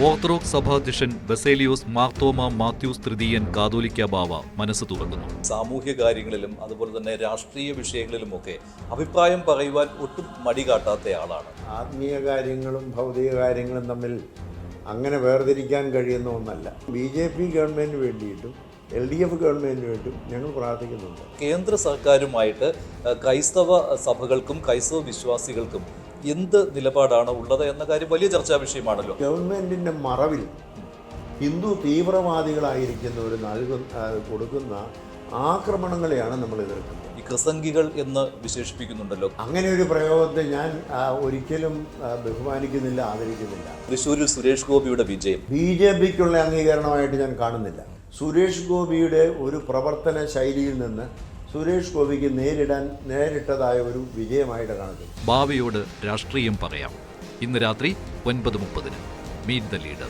Orthodox സഭാധ്യക്ഷൻ Baselios Marthoma Mathews തൃതീയൻ കാതോലിക്ക ബാവ മനസ്സ് തുറക്കുന്നു. സാമൂഹ്യ കാര്യങ്ങളിലും അതുപോലെ തന്നെ രാഷ്ട്രീയ വിഷയങ്ങളിലുമൊക്കെ അഭിപ്രായം പറയുവാൻ ഒട്ടും മടി കാട്ടാത്തയാളാണ്. ആത്മീയ കാര്യങ്ങളും ഭൗതിക കാര്യങ്ങളും തമ്മിൽ അങ്ങനെ വേർതിരിക്കാൻ കഴിയുന്ന ഒന്നല്ല. BJP ഗവൺമെൻറ്റിന് വേണ്ടിയിട്ടും LDF ഗവൺമെൻറ്റിന് വേണ്ടിയിട്ടും ഞങ്ങൾ പ്രാർത്ഥിക്കുന്നുണ്ട്. കേന്ദ്ര സർക്കാരുമായിട്ട് ക്രൈസ്തവ സഭകൾക്കും ക്രൈസ്തവ വിശ്വാസികൾക്കും എന്ത് നിലപാടാണ് ഉള്ളത് എന്ന കാര്യം വലിയ ചർച്ചാ വിഷയമാണല്ലോ. ഗവൺമെൻറ്റിൻ്റെ മറവിൽ ഹിന്ദു തീവ്രവാദികളായിരിക്കുന്നവർ കൊടുക്കുന്ന ആക്രമണങ്ങളെയാണ് നമ്മൾ എതിർക്കുന്നത്. ഈ ക്രിസംഗികൾ എന്ന് വിശേഷിപ്പിക്കുന്നുണ്ടല്ലോ. അങ്ങനെ ഒരു പ്രയോഗത്തെ ഞാൻ ഒരിക്കലും ബഹുമാനിക്കുന്നില്ല, ആദരിക്കുന്നില്ല. തൃശ്ശൂരിൽ സുരേഷ് ഗോപിയുടെ വിജയം BJPക്കുള്ള അംഗീകരണമായിട്ട് ഞാൻ കാണുന്നില്ല. സുരേഷ് ഗോപിയുടെ ഒരു പ്രവർത്തന ശൈലിയിൽ നിന്ന് സുരേഷ് ഗോപിക്ക് നേരിട്ടതായ ഒരു വിജയമായിട്ട് കാണുന്നു. ബാവയോട് രാഷ്ട്രീയം പറയാം. ഇന്ന് രാത്രി 9:30 മീറ്റ് ദ ലീഡർ.